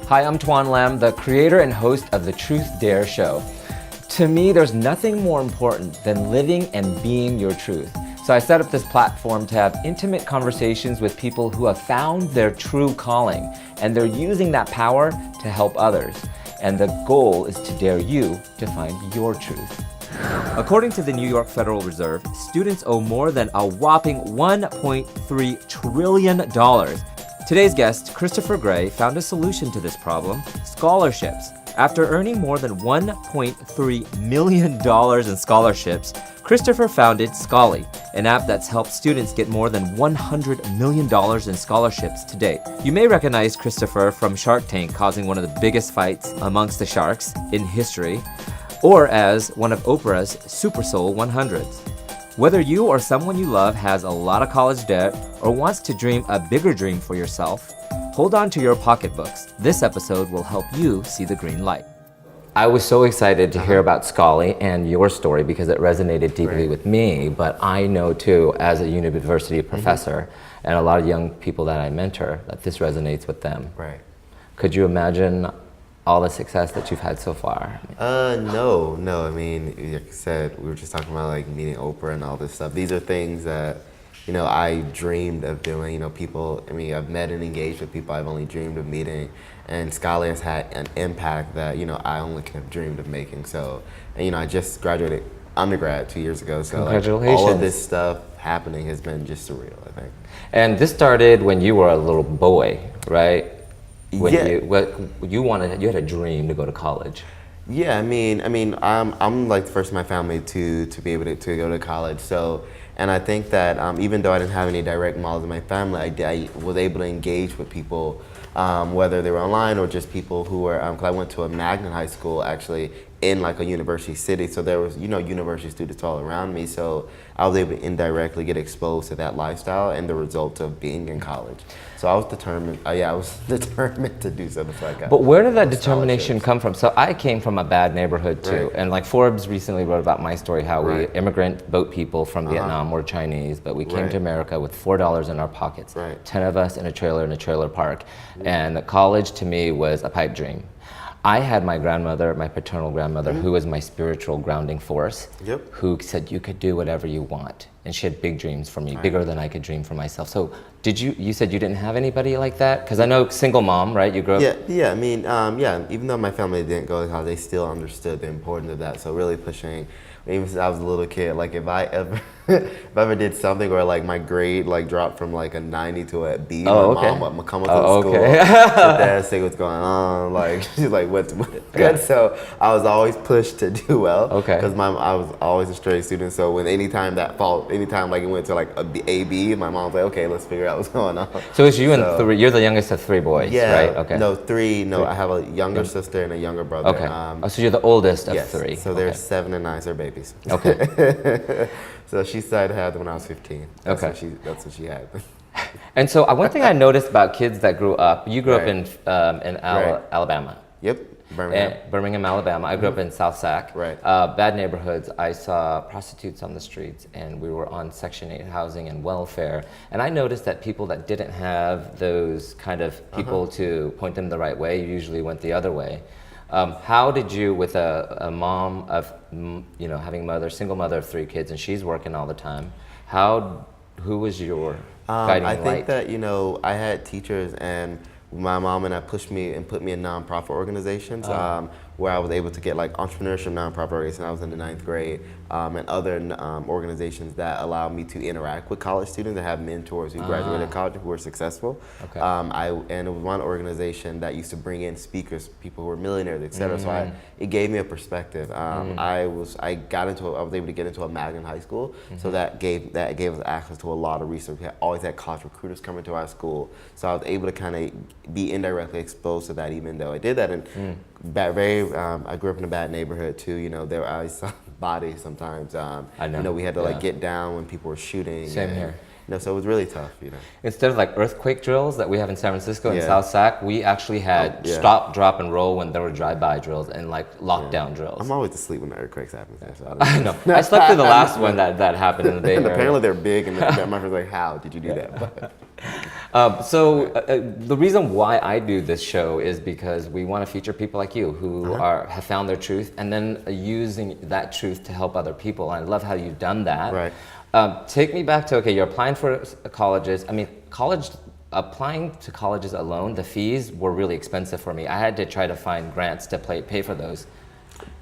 Hi, I'm Tuan Lam, the creator and host of the TruthDare show. To me, there's nothing more important than living and being your truth. So I set up this platform to have intimate conversations with people who have found their true calling, and they're using that power to help others. And the goal is to dare you to find your truth. According to the New York Federal Reserve, students owe more than a whopping $1.3 trillion. Today's guest, Christopher Gray, found a solution to this problem: scholarships. After earning more than $1.3 million in scholarships, Christopher founded Scholly, an app that's helped students get more than $100 million in scholarships to date. You may recognize Christopher from Shark Tank causing one of the biggest fights amongst the sharks in history, or as one of Oprah's SuperSoul 100s. Whether you or someone you love has a lot of college debt or wants to dream a bigger dream for yourself, hold on to your pocketbooks. This episode will help you see the green light. I was so excited to hear about Scholly and your story because it resonated deeply with me, but I know too, as a university professor and a lot of young people that I mentor, that this resonates with them. Right. Could you imagine all the success that you've had so far? No. I mean, like I said, we were just talking about like meeting Oprah and all this stuff. These are things that, you know, I dreamed of doing. You know, people, I mean, I've met and engaged with people I've only dreamed of meeting. And Scholly has had an impact that, you know, I only could have dreamed of making. So, and, you know, I just graduated undergrad 2 years ago. So congratulations. Like, all of this stuff happening has been just surreal, I think. And this started when you were a little boy, right? When Yeah. you had a dream to go to college. Yeah, I mean, I'm like the first in my family to be able to go to college. So, and I think that even though I didn't have any direct models in my family, I was able to engage with people, whether they were online or just people who were. 'Cause I went to a magnet high school actually in like a university city, so there was, you know, university students all around me. So I was able to indirectly get exposed to that lifestyle and the results of being in college. So I was determined. I was determined to do something like that. But where did that determination come from? So I came from a bad neighborhood too, Right. and like Forbes recently wrote about my story, how Right. we immigrant boat people from Vietnam were Chinese, but we came Right. to America with $4 in our pockets, Right. 10 of us in a trailer park, and college to me was a pipe dream. I had my grandmother, my paternal grandmother, who was my spiritual grounding force, Yep. who said you could do whatever you want. And she had big dreams for me, Right. bigger than I could dream for myself. So you said you didn't have anybody like that? Because I know single mom, right? You grew up. Yeah. I mean, even though my family didn't go to college, they still understood the importance of that. So really pushing, even since I was a little kid, like if I ever did something where like my grade like dropped from like a 90 to a B, my mom would come up to the school, Okay. sit there and say what's going on, like she's like what's good. So I was always pushed to do well, because I was always a straight student. So when anytime like it went to like a B, my mom was like, okay, let's figure out what's going on. So it's you and three. You're the youngest of three boys, right? Okay. No, three. No, I have a younger sister and a younger brother. Okay. So you're the oldest of yes. three. So they're 7 and 9, so they're babies. Okay. So she decided to have them when I was 15. That's what she had. And so one thing I noticed about kids that grew up, you grew up in Right. Alabama. Yep, Birmingham. Birmingham, Alabama. I grew up in South Sac. Right. Bad neighborhoods. I saw prostitutes on the streets, and we were on Section 8 housing and welfare. And I noticed that people that didn't have those kind of people to point them the right way usually went the other way. How did you, with a mom of, you know, having single mother of 3 kids, and she's working all the time, who was your guiding light? I think that, you know, I had teachers, and my mom and I pushed me and put me in nonprofit organizations where I was able to get like entrepreneurship nonprofit organizations. I was in the 9th grade, and other organizations that allowed me to interact with college students and have mentors who graduated college who were successable. Okay. And it was one organization that used to bring in speakers, people who were millionaires, etc. So it gave me a perspective. I was able to get into a magnet high school, so that gave us access to a lot of research. We always had college recruiters coming to our school, so I was able to kind of be indirectly exposed to that, even though I did that. And I grew up in a bad neighborhood too. You know, I saw bodies sometimes. I know. You know, we had to like get down when people were shooting. Same here. You know, so it was really tough. You know, instead of like earthquake drills that we have in San Francisco and South Sac, we actually had stop, drop, and roll when there were drive-by drills and like lockdown drills. I'm always asleep when the earthquakes happen. So I know. I slept through the last one that happened in the Bay Area. And apparently they're big, and my friend's like, "How did you do that?" But The reason why I do this show is because we want to feature people like you who have found their truth and then using that truth to help other people. And I love how you've done that. Right. Take me back to, okay, you're applying for colleges. I mean, applying to colleges alone, the fees were really expensive for me. I had to try to find grants to pay for those.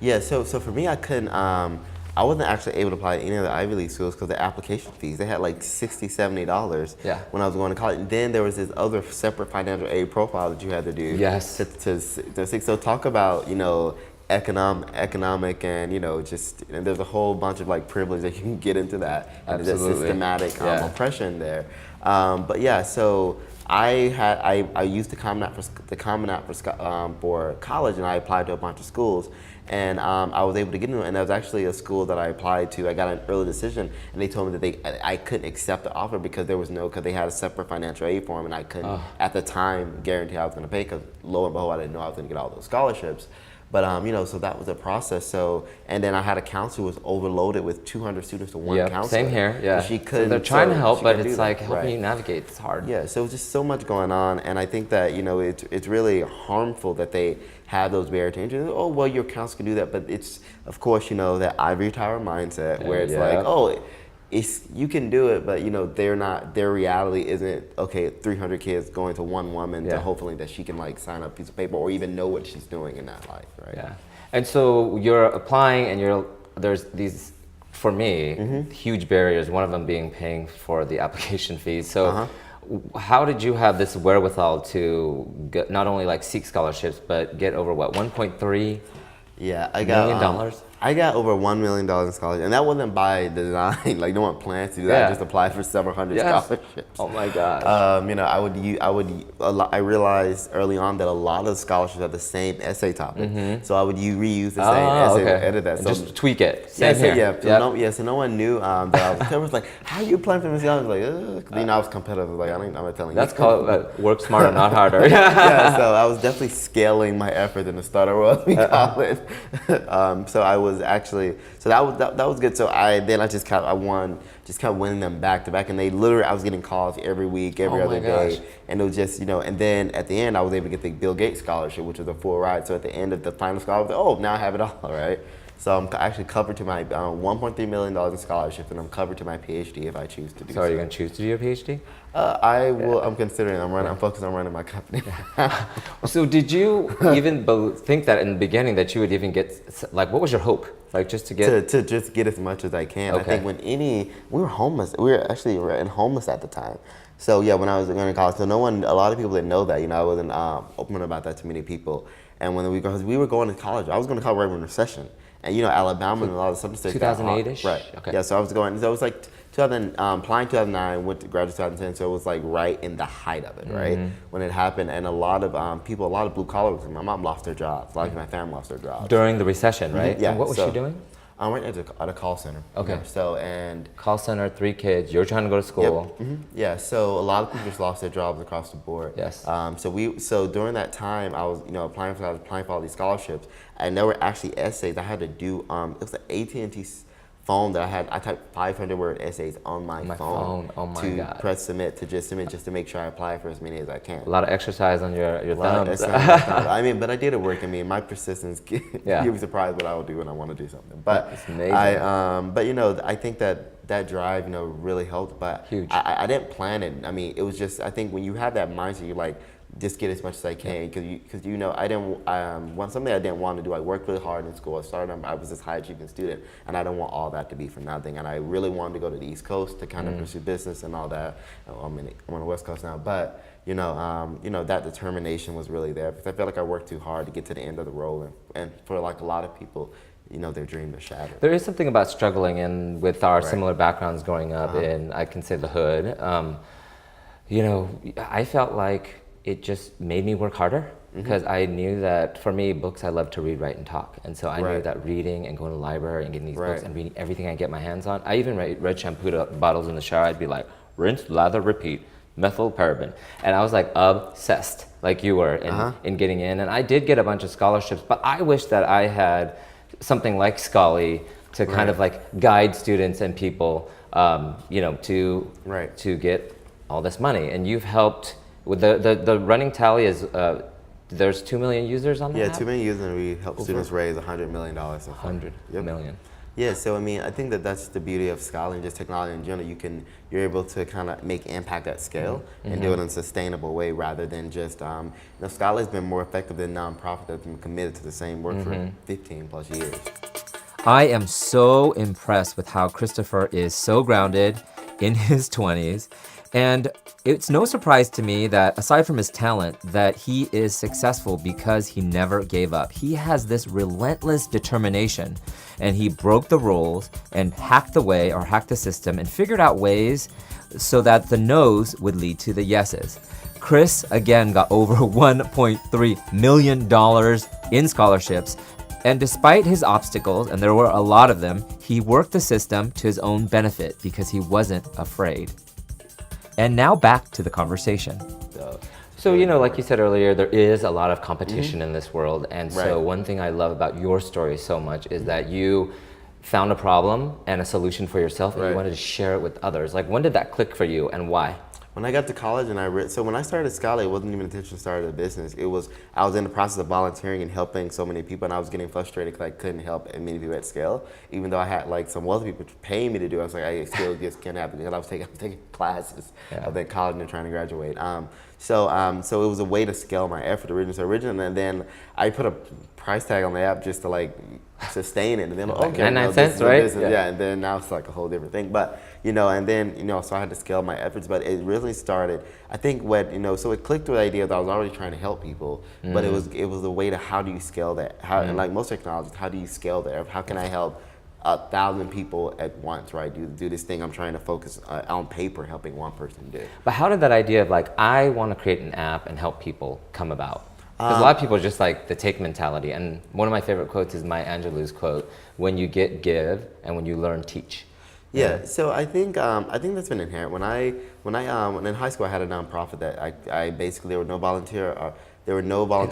Yeah, so for me, I couldn't, I wasn't actually able to apply to any of the Ivy League schools because the application fees, they had like $60, $70 when I was going to college. And then there was this other separate financial aid profile that you had to do. Yes. So talk about, economic and, and there's a whole bunch of like privilege that you can get into that. And there's systematic oppression there. But yeah, so I used the Common App for college, and I applied to a bunch of schools, and I was able to get into it. And that was actually a school that I applied to. I got an early decision, and they told me that I couldn't accept the offer because because they had a separate financial aid form, and I couldn't at the time guarantee I was going to pay. Because lo and behold, I didn't know I was going to get all those scholarships. But so that was a process. So, and then I had a counselor who was overloaded with 200 students to one counselor. Same here. Yeah. So she couldn't. So they're trying to help, but it's like helping you navigate. It's hard. Yeah. So just so much going on, and I think that it's really harmful that they have those barriers to entry. Oh well, your counselor can do that, but it's of course that ivory tower mindset where it's like you can do it, but their reality isn't 300 kids going to one woman to hopefully that she can like sign up a piece of paper or even know what she's doing in that life, right? Yeah. And so you're applying, and there's these, for me, huge barriers. One of them being paying for the application fees. So how did you have this wherewithal to get, not only like seek scholarships, but get over $1.3 million? I got over $1 million in scholarship, and that wasn't by design. Like no one plans to do that. I just applied for several hundred scholarships. Oh my gosh. I realized early on that a lot of scholarships have the same essay topic, so I would reuse the same essay to edit that. So just tweak it. Same here. So no one knew that I was like, "How are you applying for this?" I was like, I was competitive. Like I'm not telling you. That's called work smarter, not harder. Yeah. So I was definitely scaling my effort in the startup world in college. So I was actually, so that was good. So I kept winning them back to back, and I was getting calls every week, every other day, and it was just and then at the end I was able to get the Bill Gates scholarship, which was a full ride. So at the end of the final scholarship, I was like, now I have it all, right? So I'm actually covered to my $1.3 million in scholarships, and I'm covered to my PhD if I choose to do so. So are you going to choose to do your PhD? I will. I'm considering. I'm focused on running my company. So did you even think that in the beginning that you would even get, like, what was your hope? Like just to get to just get as much as I can. I think we were homeless. We were actually homeless at the time. So yeah, when I was going to college, so a lot of people didn't know that. I wasn't open about that to many people. And when we were going to college, I was going to college right when recession. And Alabama and a lot of southern states. 2008-ish? Right. Okay. Yeah, so I was going, so it was like applying 2009, went to graduate 2010, so it was like right in the height of it, right? When it happened, and a lot of blue collar workers, my mom lost their jobs, a lot of my family lost their jobs. During the recession, right? Yeah. And what was she doing? I went at a call center. Okay. And call center, 3 kids, you're trying to go to school. Yep. Yeah, so a lot of people just lost their jobs across the board. Yes. So during that time, I was applying for all these scholarships, and there were actually essays I had to do. It was an AT&T phone that I typed 500-word essays on my phone. Oh my to God. press submit just to make sure I apply for as many as I can. A lot of exercise on your thumbs. I mean, but I did it work. I mean, my persistence. You'll be surprised what I will do when I want to do something. But it's amazing. I think that drive, really helped. But huge. I didn't plan it. I mean, it was just, I think when you have that mindset, you're like, just get as much as I can, because I didn't something I didn't want to do. I worked really hard in school. I was this high achieving student, and I didn't want all that to be for nothing. And I really wanted to go to the East Coast to kind of pursue business and all that. I'm on the West Coast now, but that determination was really there, because I felt like I worked too hard to get to the end of the road, and for like a lot of people, their dreams are shattered. There is something about struggling, and with our similar backgrounds growing up in, I can say, the hood. I felt like it just made me work harder, because I knew that for me, books, I love to read, write, and talk. And so I knew that reading and going to the library and getting these books and reading everything I get my hands on. I even read shampoo bottles in the shower. I'd be like, rinse, lather, repeat, methylparaben. And I was like obsessed, like you were, in getting in. And I did get a bunch of scholarships, but I wish that I had something like Scholly to kind of like guide students and people, to get all this money, and you've helped with the running tally is there's 2 million users on the app? Yeah, 2 million users, and we help students raise $100 million. So far. 100 million. Yeah, so I mean, I think that that's the beauty of Scholly and just technology in general. You're able to kind of make impact at scale and do it in a sustainable way rather than just, Scholly has been more effective than nonprofit that's been committed to the same work for 15 plus years. I am so impressed with how Christopher is so grounded in his 20s. And it's no surprise to me that aside from his talent, that he is successful because he never gave up. He has this relentless determination, and he broke the rules and hacked the system and figured out ways so that the no's would lead to the yeses. Chris, again, got over $1.3 million in scholarships. And despite his obstacles, and there were a lot of them, he worked the system to his own benefit because he wasn't afraid. And now back to the conversation. So, like you said earlier, there is a lot of competition in this world. And so one thing I love about your story so much is that you found a problem and a solution for yourself and you wanted to share it with others. Like, when did that click for you and why? When I got to college and so when I started Scholly, it wasn't even intention to start a business. I was in the process of volunteering and helping so many people, and I was getting frustrated because I couldn't help as many people at scale. Even though I had like some wealthy people paying me to do it, I was like, I still just can't happen because I was taking classes of at college and trying to graduate. So it was a way to scale my effort originally, and then I put a price tag on the app just to like sustain it, and then like 99 cents, right? Yeah, and then now it's like a whole different thing. But and then so I had to scale my efforts. But it really started. I think so it clicked with the idea that I was already trying to help people, but it was a way to how do you scale that? And like most technologies, how do you scale that? How can I help 1,000 people at once, right? Do this thing I'm trying to focus on paper, helping one person do. But how did that idea of like, I want to create an app and help people come about? Because a lot of people just like the take mentality. And one of my favorite quotes is Maya Angelou's quote, when you get, give, and when you learn, teach. Yeah, so I think that's been inherent. When in high school I had a nonprofit that I basically there were no volunteer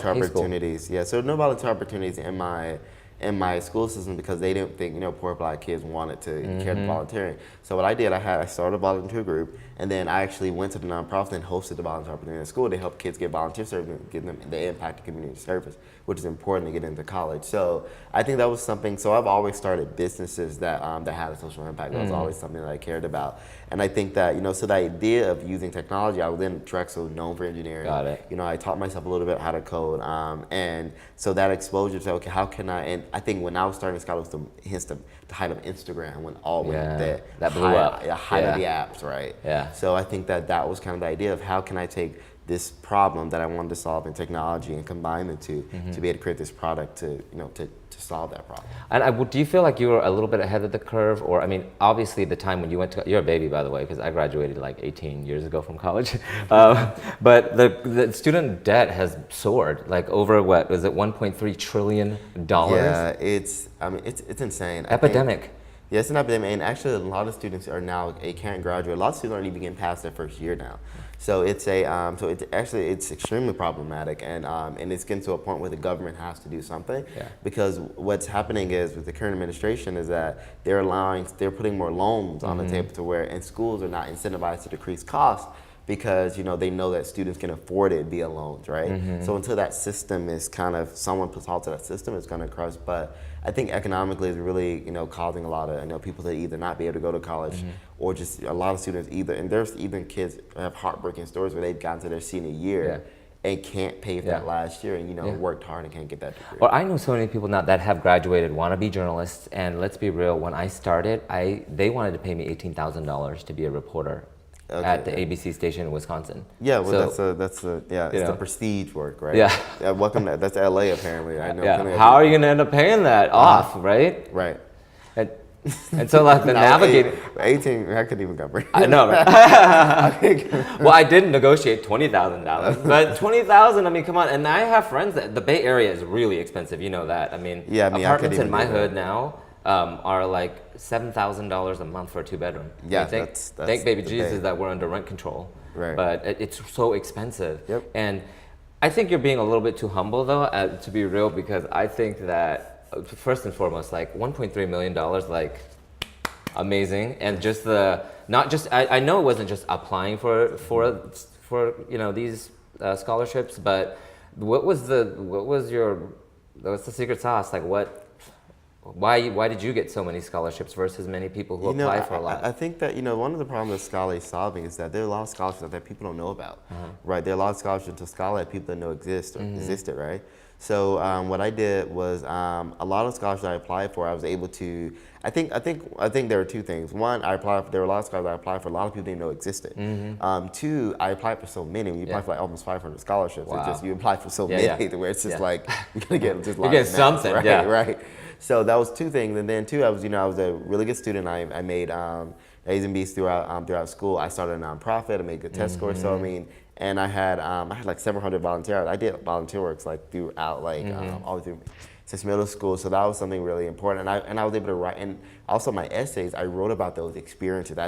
opportunities. Yeah, so no volunteer opportunities in my school system because they didn't think poor black kids wanted to care to volunteering. So what I did, I started a volunteer group, and then I actually went to the nonprofit and hosted the volunteer opportunity in school to help kids get volunteer service and give them the impact of community service, which is important to get into college. So I think that was something. So I've always started businesses that had a social impact. That was always something that I cared about. And I think that so the idea of using technology, I was in Drexel, known for engineering. Got it. I taught myself a little bit how to code, and so that exposure to okay, how can I? And I think when I was starting Scholly, was the height of Instagram when all went that blew up. The height of the apps, right? Yeah. So I think that was kind of the idea of how can I take this problem that I wanted to solve in technology and combine the two to be able to create this product to solve that problem. And do you feel like you were a little bit ahead of the curve? Or, I mean, obviously the time when you went to, you're a baby, by the way, because I graduated like 18 years ago from college. But the student debt has soared, like over what, was it $1.3 trillion? Yeah, it's insane. Epidemic. Yeah, it's an epidemic, and actually a lot of students are now can't graduate. A lot of students aren't even getting past their first year now. So it's it's extremely problematic, and it's getting to a point where the government has to do something. Yeah. Because what's happening is with the current administration is that they're putting more loans on the table to where, and schools are not incentivized to decrease costs because they know that students can afford it via loans, right? So until that system is someone puts halt to that system, it's going to crush. But I think economically is really causing a lot of people to either not be able to go to college or just a lot of students and there's even kids have heartbreaking stories where they've gotten to their senior year and can't pay for that last year and worked hard and can't get that degree. Well, I know so many people now that have graduated, want to be journalists, and let's be real, when I started, they wanted to pay me $18,000 to be a reporter. At the ABC station in Wisconsin. Yeah, well, so it's the prestige work, right? Yeah. Welcome to that's LA apparently. I know. Yeah. How are you gonna end up paying that off, right? Right. And so like the navigating. 18, I couldn't even cover. I know, right? Well, I did negotiate $20,000, but $20,000. I mean, come on. And I have friends that the Bay Area is really expensive. You know that. I mean, apartments in my hood now are like $7,000 a month for a 2-bedroom. Yeah, thank baby Jesus that we're under rent control. Right. But it's so expensive. Yep. And I think you're being a little bit too humble though, to be real, because I think that first and foremost, like $1.3 million, like amazing, and just the not just, I know it wasn't just applying for these scholarships, but what's the secret sauce? Like why did you get so many scholarships versus many people who apply for a lot? I think that, one of the problems that Scholly is solving is that there are a lot of scholarships that people don't know about, right? There are a lot of scholarships to Scholly that people don't know existed, right? So what I did was a lot of scholarships I applied for, I was able to. I think there were two things. One, there were a lot of scholarships I applied for. A lot of people didn't know existed. Two, I applied for so many. When you apply for like almost 500 scholarships, it's just you apply for so many where it's just like you're gonna get just you get something, right? Right. So that was two things, and then two, I was a really good student. I made A's and B's throughout school. I started a nonprofit. I made good test scores. So and I had like 700 volunteer hours. I did volunteer works like throughout all through since middle school. So that was something really important. And I was able to write, and also my essays, I wrote about those experiences. I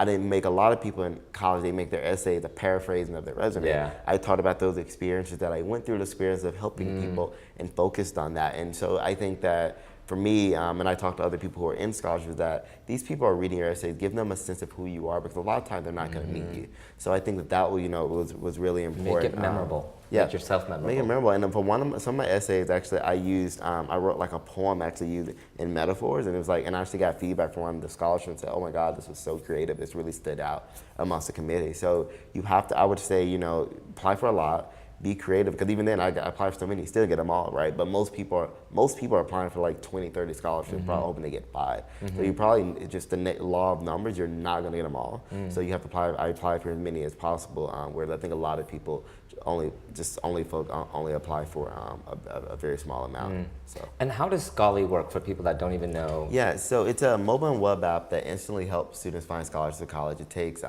didn't make a lot of people in college, they make their essays a paraphrasing of their resume. Yeah. I taught about those experiences that I went through, the experience of helping people, and focused on that. And so I think that for me, and I talk to other people who are in scholarships, that these people are reading your essays, give them a sense of who you are, because a lot of times they're not going to meet you. So I think that was really important. Make it memorable. Yeah, make yourself memorable. Make it memorable. And for some of my essays, actually, I wrote like a poem actually used in metaphors, and it was like, and I actually got feedback from one of the scholars and said, "Oh my God, this was so creative. This really stood out amongst the committee." So you have to, I would say, apply for a lot. Be creative, because even then I apply for so many, still get them all, right? But most people are applying for like 20, 30 scholarships, probably hoping to get 5. So you probably, just the law of numbers, you're not gonna get them all. So you have to I apply for as many as possible, where I think a lot of people only apply for a very small amount. So. And how does Scholly work for people that don't even know? Yeah, so it's a mobile and web app that instantly helps students find scholarships at college. It takes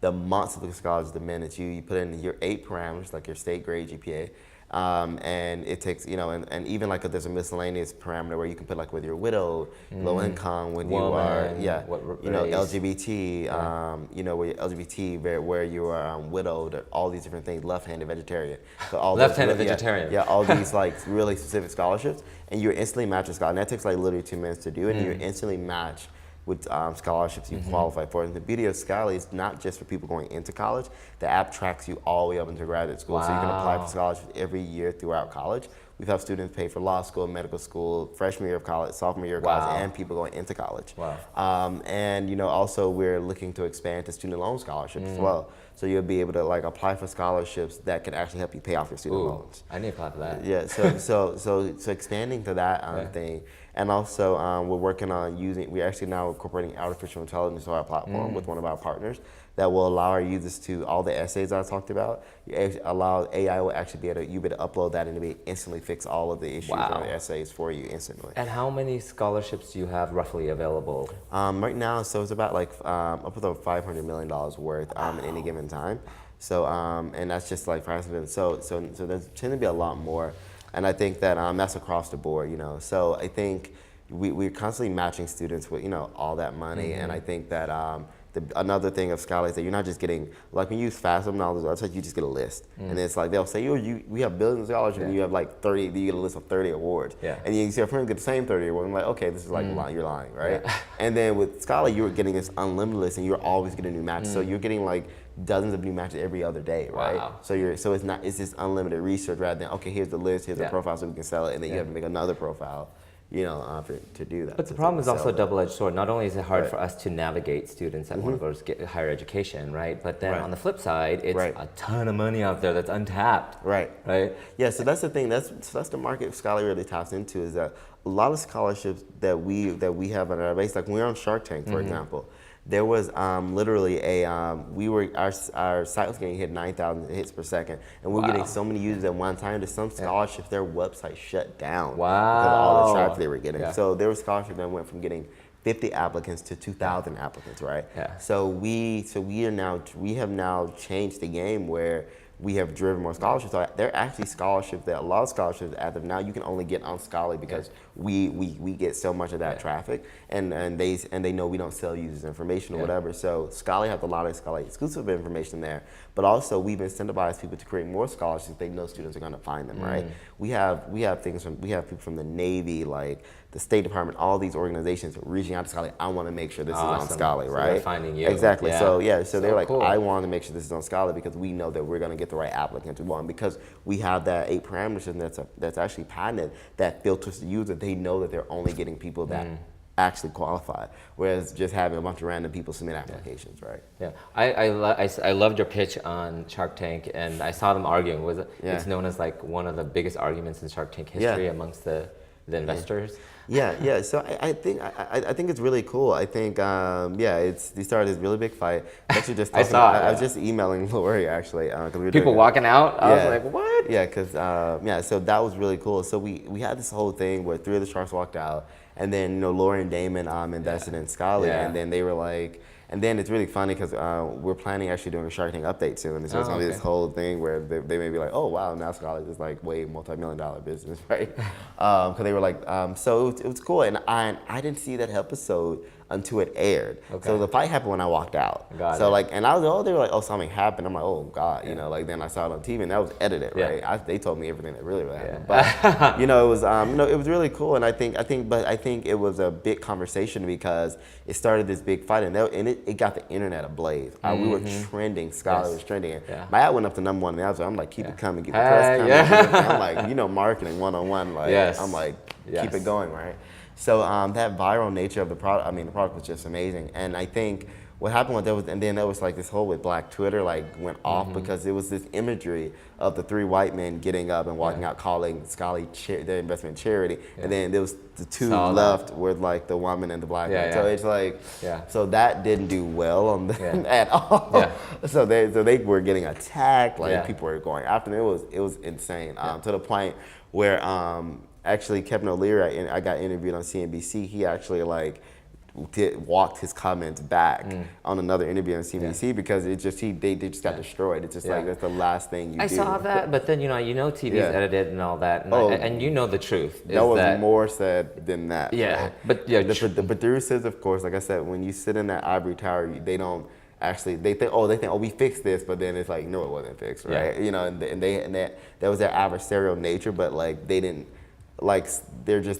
the months of the scholars, the minutes. You put in your 8 parameters, like your state grade, GPA, and it takes, and even like if there's a miscellaneous parameter where you can put like whether you're widowed, low income, when you are, LGBT, where you're LGBT, where you are widowed, all these different things, left-handed vegetarian. So all left-handed vegetarian. Yeah, all these like really specific scholarships, and you're instantly matched a scholar. And that takes like literally 2 minutes to do, and you're instantly matched with scholarships you qualify for. And the beauty of Scholly is not just for people going into college. The app tracks you all the way up into graduate school. Wow. So you can apply for scholarships every year throughout college. We've had students pay for law school, medical school, freshman year of college, sophomore year of college, and people going into college. Wow. And also we're looking to expand to student loan scholarships as well. So you'll be able to like apply for scholarships that can actually help you pay off your student loans. I need to apply for that. Yeah. So expanding to that thing. And also, we're working on we're actually now incorporating artificial intelligence to our platform with one of our partners that will allow our users to, all the essays I talked about, allow AI will actually be able to upload that and it'll be instantly fix all of the issues on the essays for you instantly. And how many scholarships do you have roughly available? Right now, so it's about like up to $500 million worth at any given time. So, and that's just like for students. So there's tend to be a lot more. And I think that that's across the board, So I think we're constantly matching students with, all that money. And I think that another thing of Scholly is that you're not just getting, like when you use FAFSA and all those websites, you just get a list. And it's like, they'll say, we have billions of scholarships, and you have like 30, you get a list of 30 awards. And you see your friends get the same 30 awards. I'm like, okay, this is like, you're lying, right? And then with Scholly, you're getting this unlimited list, and you're always getting new matches. So you're getting like dozens of new matches every other day, right? Wow. So it's this unlimited research rather than, okay, here's the list, here's the profile so we can sell it, and then you have to make another profile, to do that. But the problem is also a double-edged sword. Not only is it hard for us to navigate students that want to go to get higher education, right? But then on the flip side, it's a ton of money out there that's untapped. Right. Yeah, so that's the thing. That's the market Scholly really taps into, is that a lot of scholarships that we have on our base, like when we were on Shark Tank, for example, there was literally our site was getting hit 9,000 hits per second, and we were getting so many users at one time that some scholarships, their website shut down because of all the traffic they were getting. So there were scholarships that went from getting 50 applicants to 2,000 applicants, right? So we have now changed the game where we have driven more scholarships. So there are actually scholarships that a lot of scholarships as of now you can only get on Scholly because we get so much of that traffic, and they know we don't sell users information or whatever. So Scholly has a lot of Scholly exclusive information there, but also we've incentivized people to create more scholarships. They know students are going to find them, right? We have people from the Navy, like the State Department, all these organizations reaching out to Scholly. I want to make sure this is on Scholly, So right? they're finding you. Exactly. Yeah. So they're like, cool. I want to make sure this is on Scholly because we know that we're going to get the right applicants we want, because we have that 8 parameters and that's actually patented that filters the user. They know that they're only getting people that actually qualify, whereas just having a bunch of random people submit applications, right? Yeah, I loved your pitch on Shark Tank, and I saw them arguing. It's known as like one of the biggest arguments in Shark Tank history amongst the investors. Yeah. So I think it's really cool. I think they started this really big fight. Actually, just I saw it. I was just emailing Lori actually because we were People doing walking out. I was like, what? Yeah, because so that was really cool. So we had this whole thing where 3 of the sharks walked out, and then Lori and Damon invested in Scholly, and then they were like. And then it's really funny because we're planning actually doing a Shark Tank update soon. And so it's going to be this whole thing where they may be like, oh, wow, now Scholly is like way multi-million-dollar business, right? Because they were like, so it was cool. And I didn't see that episode until it aired. Okay. So the fight happened when I walked out. And I was, they were like, oh, something happened. I'm like, oh, God, then I saw it on TV and that was edited, right? They told me everything that really happened. But, it was, it was really cool. And I think it was a big conversation because it started this big fight and it got the internet ablaze. We were trending. Scholly was trending. My ad went up to #1 in the episode. I'm like, keep it coming, keep the press coming. I'm like, marketing 101. Like, I'm like, keep it going, right? So that viral nature of the product, the product was just amazing. And I think what happened with that was, and then there was like this whole with Black Twitter went off because it was this imagery of the 3 white men getting up and walking out calling Scholly their investment charity. And then there was the 2 left with like the woman and the black man. So it's like, so that didn't do well on them at all. So they were getting attacked, like people were going after them. It was insane to the point where actually Kevin O'Leary, I got interviewed on CNBC. He actually walked his comments back on another interview on CNBC because they just got destroyed. It's just like that's the last thing you do. I saw that, but then TV's edited and all that, and you know the truth. That was more said than that. Yeah, right? but the producers, of course, like I said, when you sit in that ivory tower, they don't. Actually, they think, we fixed this, but then it's like, no, it wasn't fixed, right? And that was their adversarial nature, but like they didn't. They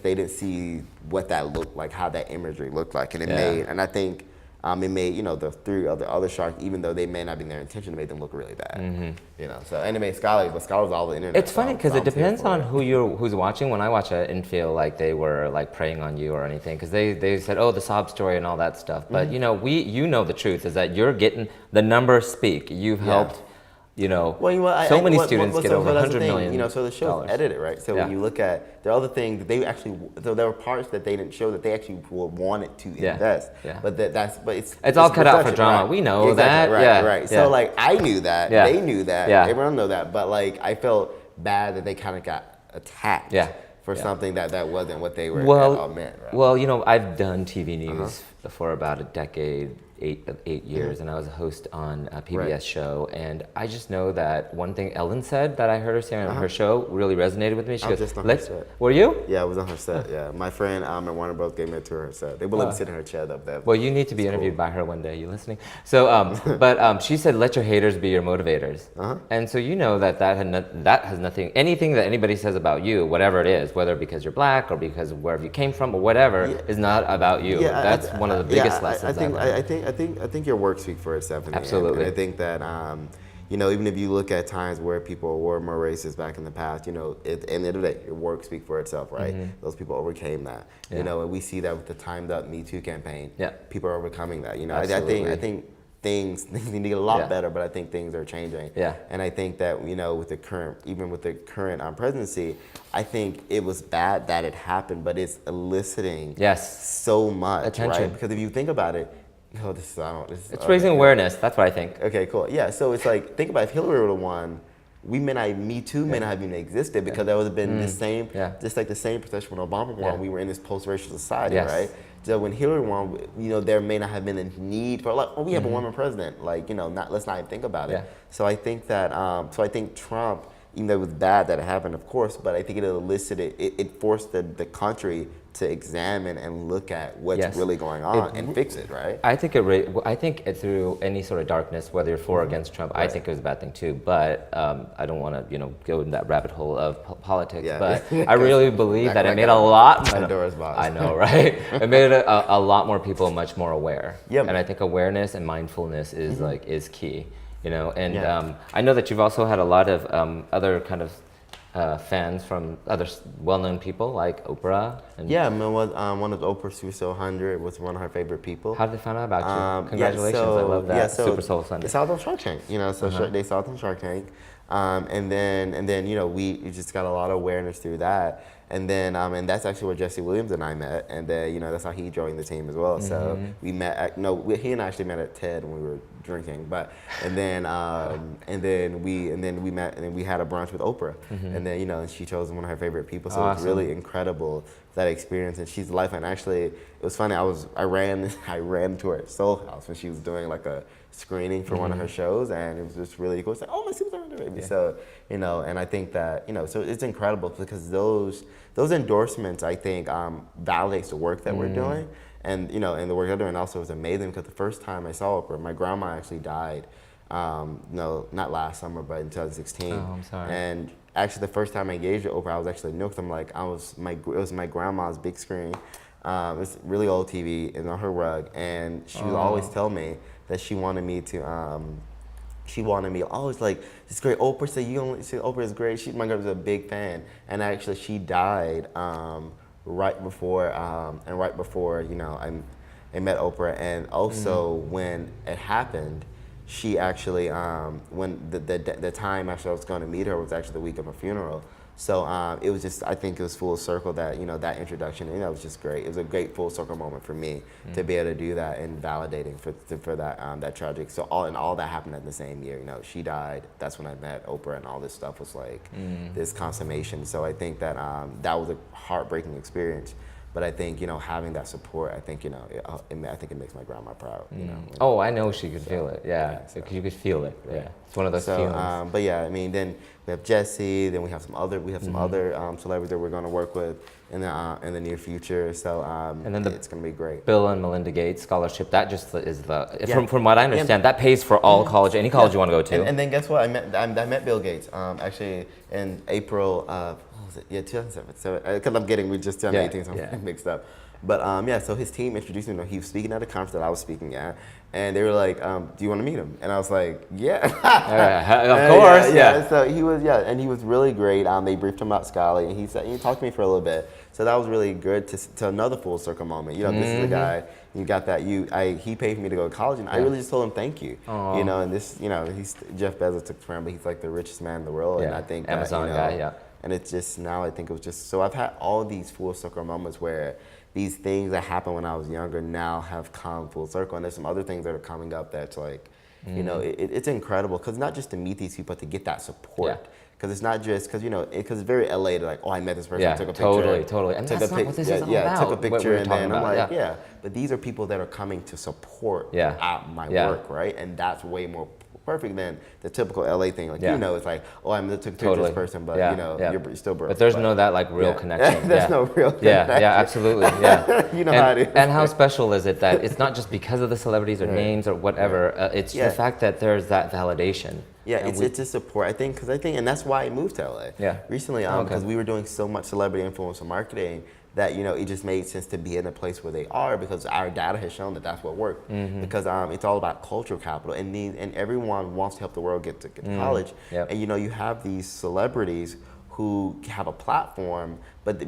didn't see what that looked like, how that imagery looked like, and I think it made the 3 other sharks, even though they may not be their intention, to make them look really bad. So and it made Scholly, but Scholly was all the internet. It's funny because it depends on who's watching. When I watch it, I didn't feel like they were like preying on you or anything because they said, oh, the sob story and all that stuff. But the truth is that you're getting the numbers speak. You've helped. So many students get over $100 million. So the show's edited, right? So when you look at the other thing that there were parts that they didn't show that they actually wanted to invest. But it's all cut out for drama. Right? We know that. Right. So I knew that. They knew that. Everyone knew that. But I felt bad that they kind of got attacked. For something that wasn't what they were meant. Right? Well, I've done TV news for about a decade. 8 years, and I was a host on a PBS show, and I just know that one thing Ellen said that I heard her say on her show really resonated with me. She goes, were you? Yeah, I was on her set, My friend at Warner Bros. Gave me a tour of her set. They would let me sit in her chair up there. Well, you need to be interviewed by her one day. You listening? So, but she said, let your haters be your motivators. And so that has nothing, anything that anybody says about you, whatever it is, whether because you're black or because of wherever you came from or whatever, is not about you. That's one of the biggest lessons I've learned. I think your work speaks for itself. Absolutely. And I think that even if you look at times where people were more racist back in the past, at the end of the day, your work speaks for itself, right? Those people overcame that. And we see that with the Timed Up Me Too campaign. People are overcoming that. I think things need to get a lot better, but I think things are changing. And I think that with the current presidency, I think it was bad that it happened, but it's eliciting so much attention, right? Because if you think about it. It's raising awareness. That's what I think. Okay, cool. Yeah, so it's like, think about if Hillary would have won, Me Too may not have even existed because that would have been the same, just like the same procession when Obama won. We were in this post-racial society, right? So when Hillary won, there may not have been a need for we have a woman president. Let's not even think about it. So I think that, Trump even though it was bad that it happened, of course, but I think it elicited, it forced the country to examine and look at what's really going on and fix it, right? I think through any sort of darkness, whether you're for or against Trump, I think it was a bad thing too. But I don't want to, go in that rabbit hole of politics. Yeah. But I really believe that it made a lot. Pandora's box. I know, right? It made a lot more people much more aware. Yep. And I think awareness and mindfulness is is key. And I know that you've also had a lot of other kind of fans from other well-known people like Oprah. And Yeah, one of Oprah's SuperSoul 100 was one of her favorite people. How did they find out about you? Congratulations, I love that. SuperSoul Sunday. They saw it on Shark Tank, they saw it on Shark Tank. And then we just got a lot of awareness through that. And then, and that's actually where Jesse Williams and I met, and then, that's how he joined the team as well. So we met. He and I actually met at TED when we were drinking, and then we met, and then we had a brunch with Oprah, and then and she chose one of her favorite people. So it's really incredible that experience, and she's a lifeline. Actually, it was funny. I ran to her Soul House when she was doing like a screening for one of her shows, and it was just really cool. It's like, oh, my Super Soul baby. Yeah. So and I think that so it's incredible because those endorsements, I think, validates the work that we're doing, and and the work they're doing also is amazing. Because the first time I saw Oprah, my grandma actually died. No, not last summer, but in 2016. Oh, I'm sorry. And actually, the first time I engaged with Oprah, I was actually new. Cause it was my grandma's big screen. It's really old TV, and on her rug, and she would always tell me that she wanted me to. She wanted me always like, it's great. Oprah said Oprah is great. My grandma was a big fan, and actually she died right before I met Oprah, and also when it happened, she actually when the time actually I was going to meet her was actually the week of her funeral. So it was just, I think it was full circle that, that introduction, it was just great. It was a great full circle moment for me to be able to do that and validating for that tragic. So all that happened in the same year. She died. That's when I met Oprah, and all this stuff was like this consummation. So I think that that was a heartbreaking experience. But I think, having that support, I think, I think it makes my grandma proud, Oh, I know she could feel it, because you could feel it, It's one of those feelings. But yeah, I mean, then we have Jesse, then we have some other celebrities that we're going to work with in the near future. So and then it's going to be great. Bill and Melinda Gates Scholarship, that just is from what I understand, that pays for all college, any college you want to go to. And then guess what? I met Bill Gates actually in April. Yeah, 2007. So, because we just turned 18, so I'm mixed up. But so his team introduced me. He was speaking at a conference that I was speaking at, and they were like, "Do you want to meet him?" And I was like, "Yeah, of course, yeah." So he was, and he was really great. They briefed him about Scholly, and he talked to me for a little bit. So that was really good to another full circle moment. This is the guy. You got that. He paid for me to go to college, and I really just told him thank you. And this, he's Jeff Bezos took the crown, but he's like the richest man in the world, and I think Amazon guy, And it's just now I think it was just so I've had all these full circle moments where these things that happened when I was younger now have come full circle, and there's some other things that are coming up that's like, it's incredible because not just to meet these people, but to get that support. Because it's not just because because it's very LA to like, oh, I met this person, took a picture, totally, and that's not what this is all about. Took a picture, and then I'm like, but these are people that are coming to support my work, right? And that's way more perfect than the typical LA thing. Like, it's like, oh, I took a picture of this person, but you're still broke. But there's no that like real connection. There's no real connection. Yeah, absolutely. Yeah. You know how it is. And how special is it that it's not just because of the celebrities or names or whatever. It's the fact that there's that validation. Yeah, it's a support. I think, and that's why I moved to LA recently, because we were doing so much celebrity influencer marketing that it just made sense to be in a place where they are, because our data has shown that that's what worked. Because it's all about cultural capital, and everyone wants to help the world get to college. And you have these celebrities who have a platform, but they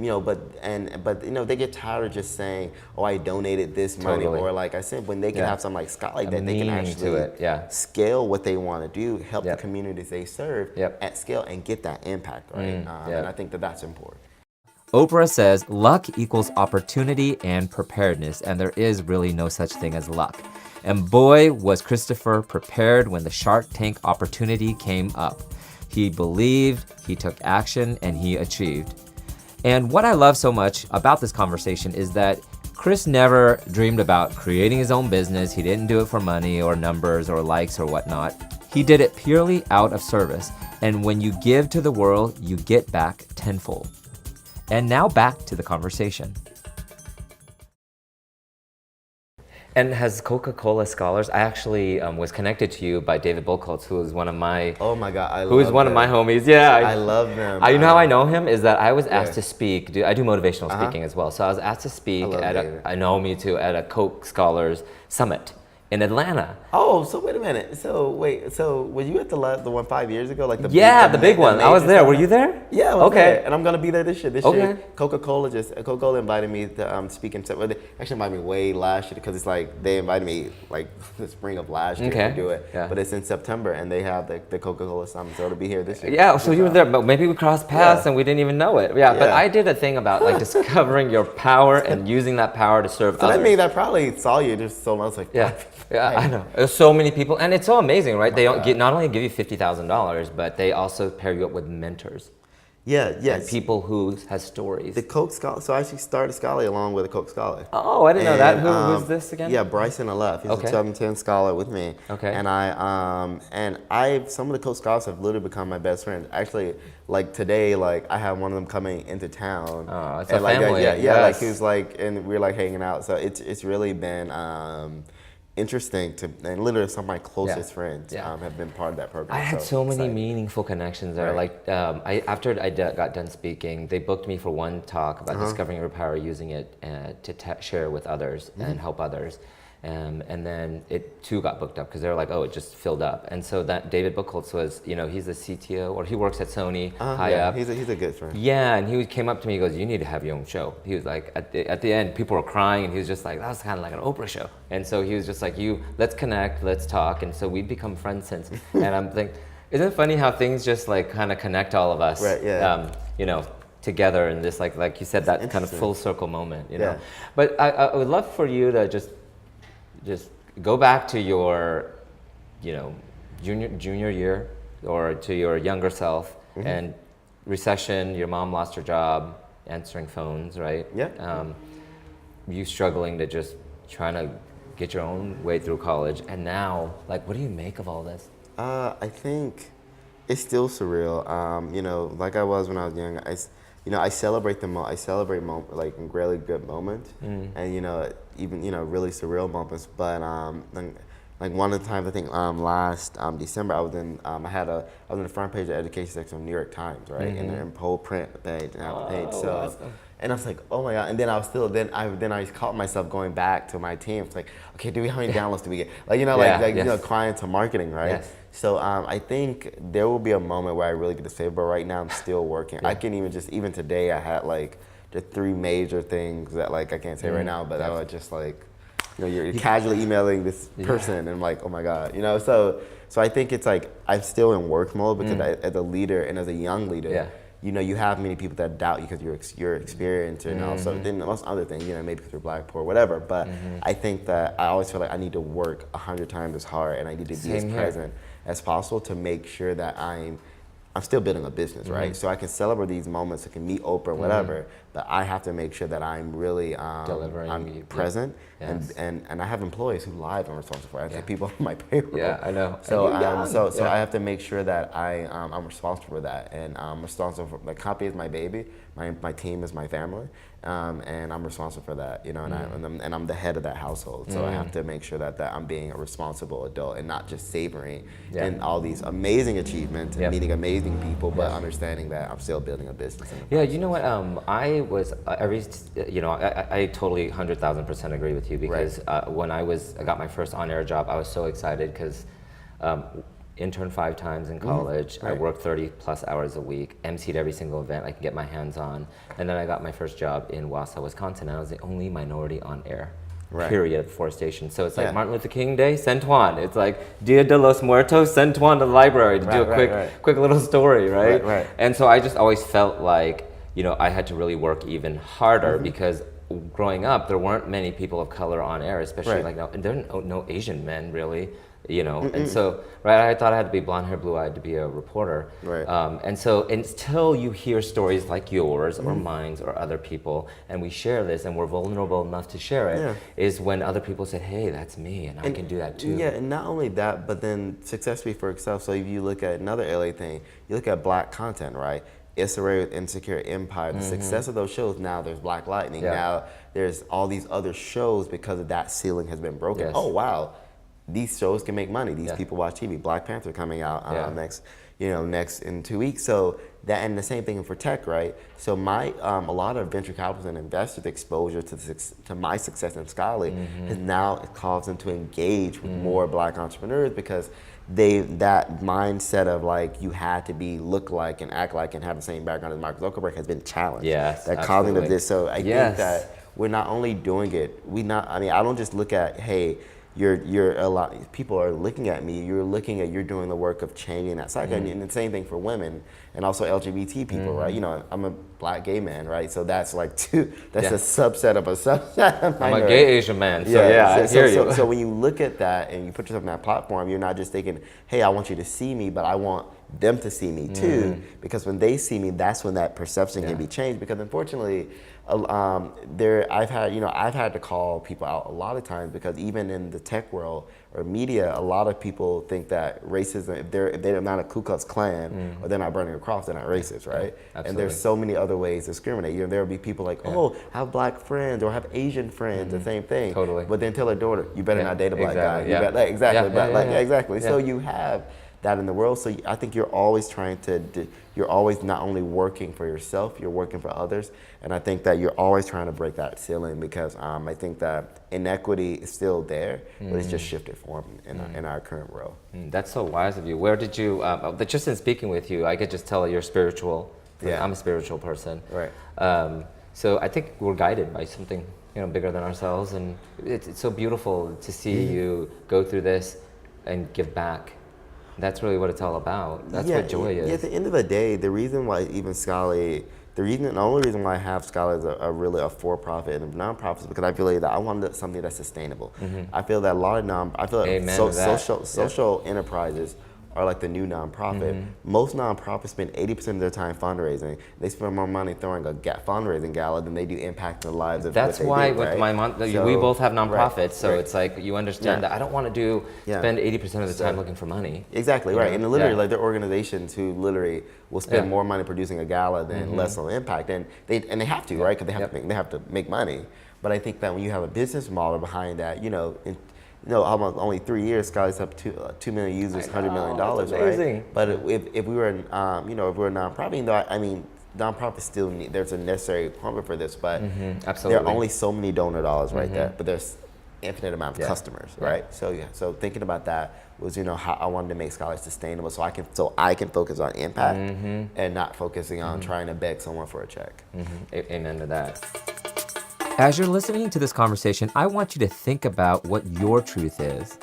get tired of just saying, oh, I donated this money, or like I said, when they can have something like Scholly that they can actually scale what they want to do, help the communities they serve at scale, and get that impact, right? And I think that that's important. Oprah says luck equals opportunity and preparedness, and there is really no such thing as luck. And boy, was Christopher prepared when the Shark Tank opportunity came up. He believed, he took action, and he achieved. And what I love so much about this conversation is that Chris never dreamed about creating his own business. He didn't do it for money or numbers or likes or whatnot. He did it purely out of service. And when you give to the world, you get back tenfold. And now back to the conversation. And has CocaCola Scholars, I actually was connected to you by David Buchholz, who is one of my Oh my God, who is one of my homies. Yeah, I love them. You know how I know him is that I was asked to speak. I do motivational speaking as well. So I was asked to speak I know me too at a Coke Scholars Summit in Atlanta. Oh, so wait a minute. So were you at the one 5 years ago, like the the big one? I was there. Were you there? Yeah, I was there. And I'm gonna be there this year. This year, Coca-Cola invited me to speak in. Well, they actually invited me way last year because it's like they invited me like the spring of last year to do it. Yeah. But it's in September and they have the Coca-Cola Summit, so it'll be here this year. Yeah, so you were there, but maybe we crossed paths and we didn't even know it. Yeah, but I did a thing about like discovering your power and using that power to serve others. That means I probably saw you just so much like Yeah, I know. There's so many people, and it's so amazing, right? They not only give you $50,000, but they also pair you up with mentors. Yeah, yes. And people who has stories. The Coke Scholar. So I actually started Scholly along with a Coke Scholar. Oh, I didn't know that. Who's this again? Yeah, Bryson Aleph. He's a 2010 scholar with me. Okay. And some of the Coke Scholars have literally become my best friends. Actually, like today, like I have one of them coming into town. Oh, it's a family. Like he was like, and we were like hanging out. So it's really been interesting and literally some of my closest friends have been part of that program. I had so many meaningful connections there. Right. Like after I got done speaking, they booked me for one talk about discovering your power, using it to share with others and help others. And then it too got booked up because they were like, oh, it just filled up. And so that David Buchholz was, he's a CTO, or he works at Sony, high up. He's a good friend. Yeah, and he came up to me, he goes, you need to have your own show. He was like, at the end, people were crying, and he was just like, that was kind of like an Oprah show. And so he was just like, let's connect, let's talk. And so we've become friends since. And I'm like, isn't it funny how things just like kind of connect all of us? Right, yeah. Together in this, like you said, that kind of full circle moment, you know? But I would love for you to just go back to your, junior year or to your younger self and recession, your mom lost her job, answering phones, right? Yeah. You struggling to just trying to get your own way through college. And now, like, what do you make of all this? I think it's still surreal. Like I was when I was young, I celebrate like really good moments, and even really surreal moments. But like one of the times I think last December I was in the front page of the education section of New York Times, right, in whole print page and half the page. So. Awesome. And I was like, oh my God. And then I caught myself going back to my team. It's like, okay, how many downloads do we get? Like, client to marketing, right? Yes. So I think there will be a moment where I really get to say, but right now I'm still working. I can even today I had like the 3 major things that like I can't say right now, but I was just like, you're casually emailing this person and I'm like, oh my God, so I think it's like I'm still in work mode because as a leader and as a young leader, you have many people that doubt you because you're experienced and also then most other things, maybe because you're black, poor, whatever. But I think that I always feel like I need to work 100 times as hard and I need to be as present as possible to make sure that I'm still building a business, right? So I can celebrate these moments, I can meet Oprah, whatever, but I have to make sure that I'm really I'm present, and I have employees who live I'm responsible for. I have people on my payroll. Yeah, I know. So I have to make sure that I'm responsible for that, and I'm responsible for my copy is my baby, my team is my family, and I'm responsible for that, and I'm the head of that household. So I have to make sure that I'm being a responsible adult and not just savoring in all these amazing achievements and meeting amazing people, but understanding that I'm still building a business. You know what? I was I totally 100,000% agree with you because when I got my first on-air job, I was so excited because interned 5 times in college. I worked 30 plus hours a week, emceed every single event I could get my hands on, and then I got my first job in Wausau, Wisconsin, and I was the only minority on air. Period at the 4 stations. So it's like Martin Luther King Day, send Juan. It's like Dia de los Muertos, send Juan to the library to do a quick little story, right? And so I just always felt like, I had to really work even harder because growing up, there weren't many people of color on air, especially like now, and there are no Asian men really you know. And so, right, I thought I had to be blonde hair, blue eyed to be a reporter. Right. And so until you hear stories like yours or mine or other people, and we share this and we're vulnerable enough to share it, is when other people say, hey, that's me and I can do that too. Yeah, and not only that, but then success speaks for itself. So if you look at another LA thing, you look at black content, right? Issa Rae with Insecure Empire, the success of those shows, now there's Black Lightning, now there's all these other shows because of that ceiling has been broken. Yes. Oh wow, these shows can make money. These people watch TV. Black Panther coming out next in 2 weeks. So that, and the same thing for tech, right? So my a lot of venture capitalists and investors' exposure to my success in Scholly has now caused them to engage with more black entrepreneurs because that mindset of like you had to look like and act like and have the same background as Mark Zuckerberg has been challenged. Yes, that cognitive this. So I think that we're not only doing it. I don't just look at, hey, you're a lot. People are looking at me. You're doing the work of changing that cycle, and the same thing for women and also LGBT people, right? You know, I'm a black gay man, right? So that's like that's a subset of a subset. I'm a gay Asian man, so I hear you. So when you look at that and you put yourself in that platform, you're not just thinking, hey, I want you to see me, but I want them to see me too, because when they see me, that's when that perception can be changed. Because unfortunately, I've had to call people out a lot of times because even in the tech world or media, a lot of people think that racism, if they're not a Ku Klux Klan or they're not burning a cross, they're not racist, right? Absolutely. And there's so many other ways to discriminate. You know, there'll be people like, oh, have black friends or have Asian friends, the same thing. Totally. But then tell their daughter, you better not date a black guy. Exactly. Exactly. So you have that in the world. So I think you're always you're always not only working for yourself, you're working for others. And I think that you're always trying to break that ceiling because I think that inequity is still there, but it's just shifted form in our current world. That's so wise of you. Where did you, just in speaking with you, I could just tell you're spiritual. Yeah. I'm a spiritual person. Right. So I think we're guided by something bigger than ourselves. And it's so beautiful to see you go through this and give back. That's really what it's all about. That's what joy is. Yeah, at the end of the day, the reason why even Scholly, the only reason why I have Scholly as a for-profit and a nonprofit is because I feel like that I wanted something that's sustainable. I feel that a lot of social enterprises are like the new nonprofit. Most nonprofits spend 80% of their time fundraising. They spend more money throwing a fundraising gala than they do impacting the lives of That's why with my mom, we both have nonprofits, so it's like you understand that I don't want to spend 80% of the time looking for money. Exactly, right. And literally, like, there are organizations who literally will spend more money producing a gala than less on impact, and they have to, right? Because they have to make money. But I think that when you have a business model behind that, almost only 3 years, Scholly's up to 2 million users, $100 million, right? But if we were, if we were a nonprofit, nonprofits still need, there's a necessary requirement for this, but absolutely. there are only so many donor dollars right there, but there's infinite amount of customers, right? So thinking about that was, how I wanted to make Scholly sustainable, so I can focus on impact and not focusing on trying to beg someone for a check. Amen to that. As you're listening to this conversation, I want you to think about what your truth is.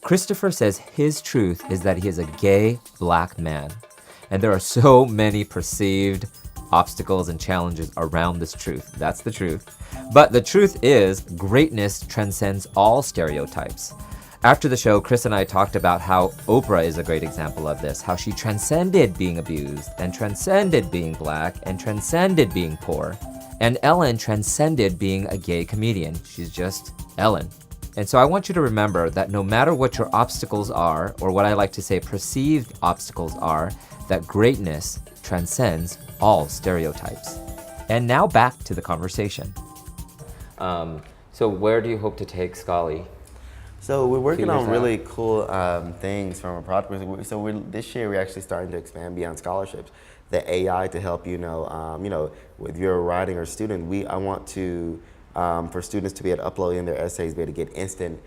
Christopher says his truth is that he is a gay black man. And there are so many perceived obstacles and challenges around this truth. That's the truth. But the truth is, greatness transcends all stereotypes. After the show, Chris and I talked about how Oprah is a great example of this, how she transcended being abused and transcended being black and transcended being poor. And Ellen transcended being a gay comedian. She's just Ellen. And so I want you to remember that no matter what your obstacles are, or what I like to say perceived obstacles are, that greatness transcends all stereotypes. And now back to the conversation. So where do you hope to take Scholly? So we're working on really cool things from a product perspective. So this year we're actually starting to expand beyond scholarships. The AI to help with your writing or student. I want to for students to be able to upload in their essays, be able to get instant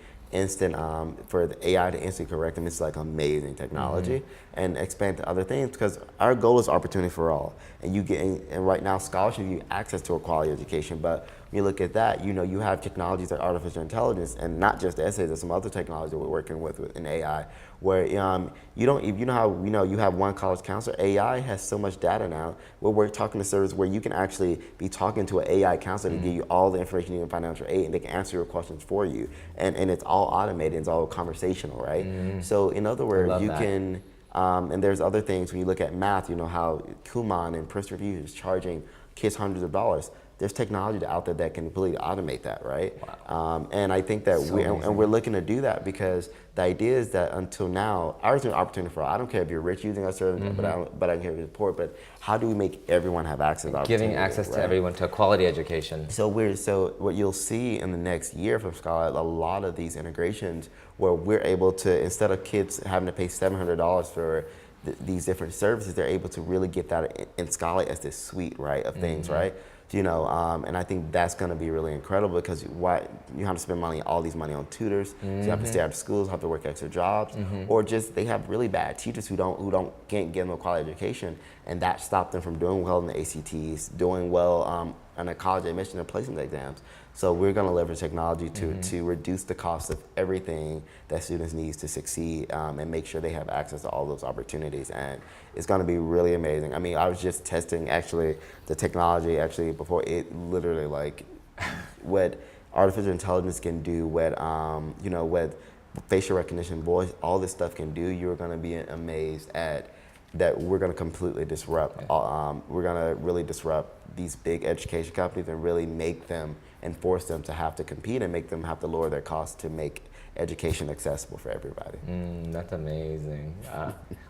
for the AI to instantly correct them. It's like amazing technology, and expand to other things because our goal is opportunity for all. And right now scholarship, you access to a quality education, but you look at that, you know, you have technologies like artificial intelligence, and not just the essays, there's some other technology that we're working with in AI, where you don't, you know how, you know, you have one college counselor. AI has so much data now, where we're talking to service where you can actually be talking to an AI counselor to give you all the information you need in financial aid, and they can answer your questions for you. And it's all automated, it's all conversational, right? So in other words, you can, and there's other things when you look at math, you know how Kumon and Prince Review is charging kids hundreds of dollars. There's technology out there that can completely automate that, right? Wow. And I think that we're looking to do that, because the idea is that until now, ours is an opportunity for all. I don't care if you're rich using our service, but I don't care if you're poor. But how do we make everyone have access to opportunity? Giving access to everyone to a quality education. So what you'll see in the next year from Scholly, a lot of these integrations where we're able to, instead of kids having to pay $700 for these different services, they're able to really get that in Scholly as this suite, right, of things, right? You know, and I think that's going to be really incredible, because you have to spend all this money on tutors, so you have to stay after schools, have to work extra jobs, or just they have really bad teachers who can't get them a quality education, and that stopped them from doing well in the ACTs, doing well on a college admission and placement exams. So we're going to leverage technology to reduce the cost of everything that students need to succeed, and make sure they have access to all those opportunities. And it's going to be really amazing. I mean, I was just testing actually the technology before, it literally, like what artificial intelligence can do, what you know, what facial recognition, voice, all this stuff can do. You're going to be amazed at that. We're going to completely disrupt. We're going to really disrupt these big education companies and really make them and force them to have to compete and make them have to lower their costs to make education accessible for everybody. That's amazing.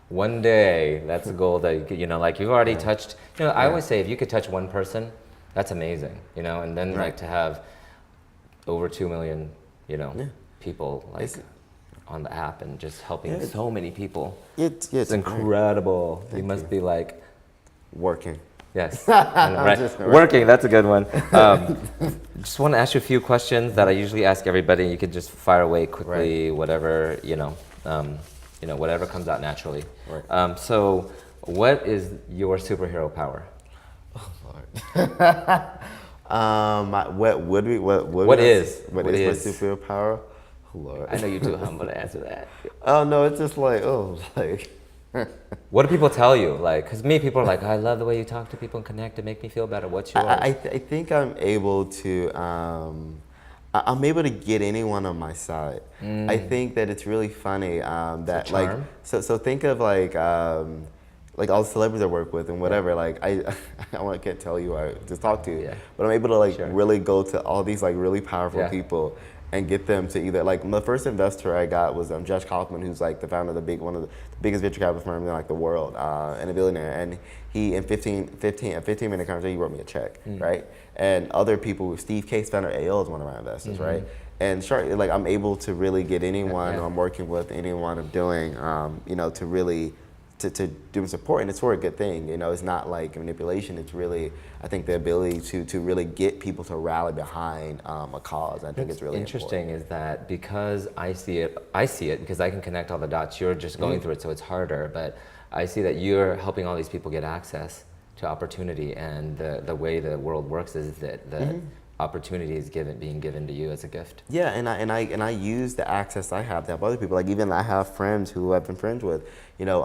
One day, that's a goal that, you know, like you've already touched, you know, I always say if you could touch one person, that's amazing, you know, and then like to have over 2 million, you know, people like on the app and just helping so many people. It's incredible. You must be like working. Yes, right. Working, that's a good one. Just want to ask you a few questions that I usually ask everybody. You could just fire away quickly, whatever, you know, whatever comes out naturally. Right. So what is your superhero power? Oh, Lord. What is my superhero power? Oh, Lord. I know you're too humble to answer that. Oh, no, it's just like, what do people tell you? Like, because people are like, I love the way you talk to people and connect and make me feel better. What's yours? I think I'm able to, I'm able to get anyone on my side. I think that it's really funny that like, so think of like all the celebrities I work with and whatever, like I can't tell you who I just talk to, but I'm able to like really go to all these like really powerful people and get them to either, like the first investor I got was Josh Kaufman, who's like the founder of one of the biggest venture capital firms in like the world, and a billionaire. And he, in a 15-minute conversation, he wrote me a check, right? And other people, Steve Case, founder of AO, is one of my investors, right? And like I'm able to really get anyone who I'm working with, anyone I'm doing, you know, to really to do support, and it's for a good thing. You know, it's not like manipulation. It's really, I think, the ability to really get people to rally behind a cause. I think it's really interesting. important. Is that because I see it because I can connect all the dots. You're just going through it, so it's harder. But I see that you're helping all these people get access to opportunity, and the way the world works is that the opportunity is being given to you as a gift. Yeah, and I use the access I have to help other people. Like even I have friends who I've been friends with. You know,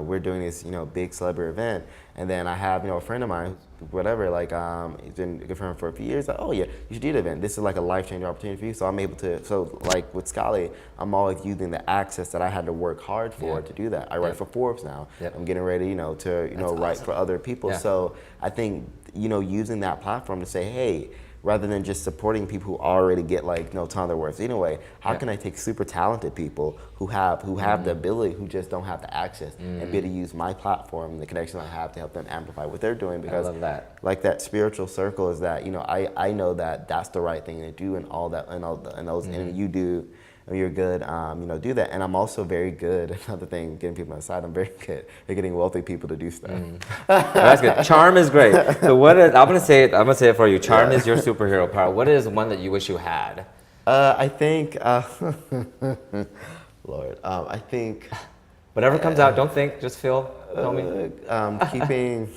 we're doing this big celebrity event, and then I have a friend of mine, whatever, like he's been a good friend for a few years. Like, oh yeah, you should do the event. This is like a life-changing opportunity for you. So I'm able to. So like with Scholly, I'm always using the access that I had to work hard for to do that. I write for Forbes now. I'm getting ready, to write for other people. So I think using that platform to say, hey, rather than just supporting people who already get ton of their worth anyway, how can I take super talented people who have the ability, who just don't have the access, and be able to use my platform and the connection I have to help them amplify what they're doing? Because I love that. Like that spiritual circle is that I know that that's the right thing to do, and all that and you do. And you're good, do that. And I'm also very good, another thing, getting people on the side, I'm very good at getting wealthy people to do stuff. That's good. Charm is great. So what is, I'm gonna say it for you. Charm is your superhero power. What is one that you wish you had? I think, Lord, I think. Whatever comes out, don't think, just feel, tell me. Keeping,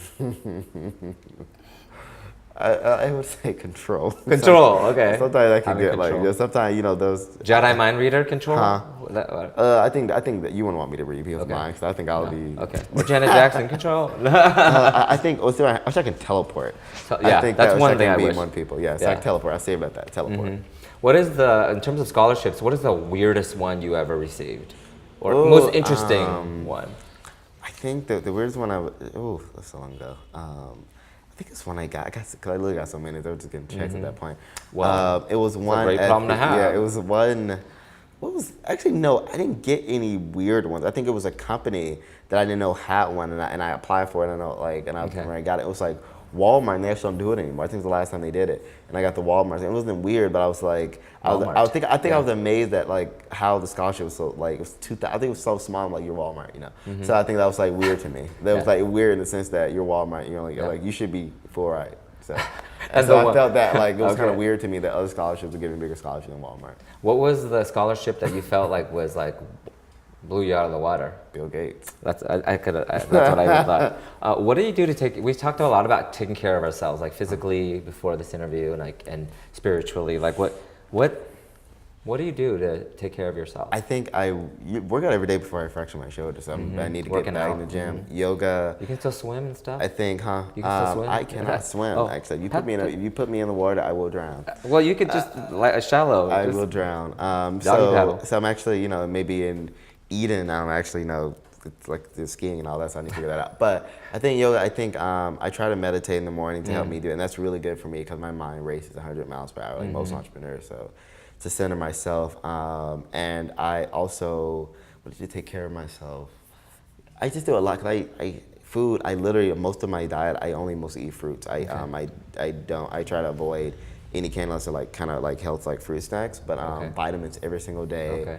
I would say control. Control, okay. Sometimes I can Having get like, control. sometimes, those. Jedi mind reader control? Huh? What? I think that you wouldn't want me to read people's minds, so I think I'll be. Okay. Or Janet Jackson control? I think, I wish I can teleport. Yeah, I think that's one thing I can wish. be one people. Yes, Yeah. I teleport. I saved at that, teleport. What is in terms of scholarships, what is the weirdest one you ever received? Or most interesting one? I think the weirdest one that's so long ago. I think it's one I got, because I literally got so many, they were just getting checks at that point. Wow. It was one. a great problem to have. Yeah, it was one. Actually, no, I didn't get any weird ones. I think it was a company that I didn't know had one, and I applied for it, and when I got it, it was like Walmart, and they actually don't do it anymore. I think it was the last time they did it, and I got the Walmart. It wasn't weird, but I was like, I was amazed at like how the scholarship was so like, it was I think it was so small. I'm like, you're Walmart, So I think that was like weird to me. That was like weird in the sense that you're Walmart, like you should be full ride. So. And so I felt that like it was kind of weird to me that other scholarships were giving bigger scholarships than Walmart. What was the scholarship that you felt like was like blew you out of the water? Bill Gates. That's what I thought. What do you do to take? We talked a lot about taking care of ourselves, like physically before this interview, and spiritually. Like what do you do to take care of yourself? I think you work out every day before I fracture my shoulder, so I need to get back in the gym. Yoga. You can still swim and stuff? I think, huh? You can still swim? I cannot swim. Actually, if you put me in the water, I will drown. Well, you could just like shallow. I will drown. Paddle. So I'm actually, maybe in Eden, I'm actually, it's like the skiing and all that, so I need to figure that out. But I think yoga, I try to meditate in the morning to help me do it, and that's really good for me because my mind races 100 miles per hour, like most entrepreneurs. So to center myself, and I also, to take care of myself, I just do a lot. Cause food, I literally, most of my diet, I only mostly eat fruits. I try to avoid any unless like kind of like health, like fruit snacks, but vitamins every single day. Okay.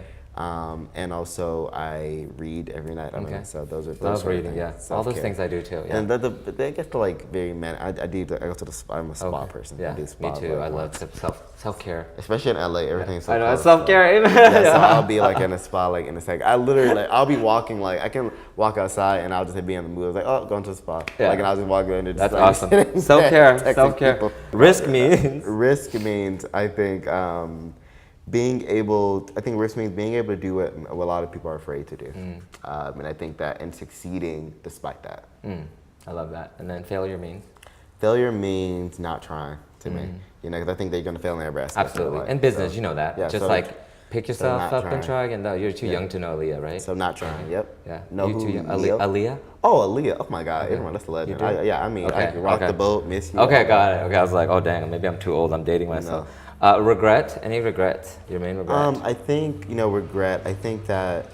And also I read every night. So those are love reading. Yeah, all those things I do too. Yeah. And I guess the like very I go to the spa. I'm a spa person. Yeah, I do spa, me too. I love self care. Especially in LA, everything's so I know, close. self care. So I'll be like in a spa, like in a second. I literally I'll be walking, like I can walk outside and I'll just be in the mood. I was like, oh, going to the spa. Yeah. Like, and I'll just walk in. That's awesome. Self care. Risk means I think. Risk means being able to do what a lot of people are afraid to do. And I think that, and succeeding despite that. I love that. And then failure means? Failure means not trying to me. Because I think they're going to fail in every aspect. Absolutely. In business, you know that. Yeah, just pick yourself up and try again. No, you're too young to know Aaliyah, right? So not trying, yep. Yeah. No, you too young. Aaliyah? Oh, Aaliyah. Oh my God, everyone, that's a legend. I can rock the boat, miss you. Okay, got it. Okay, I was like, oh dang, maybe I'm too old. I'm dating myself. Regret? Any regrets? Your main regret? I think regret. I think that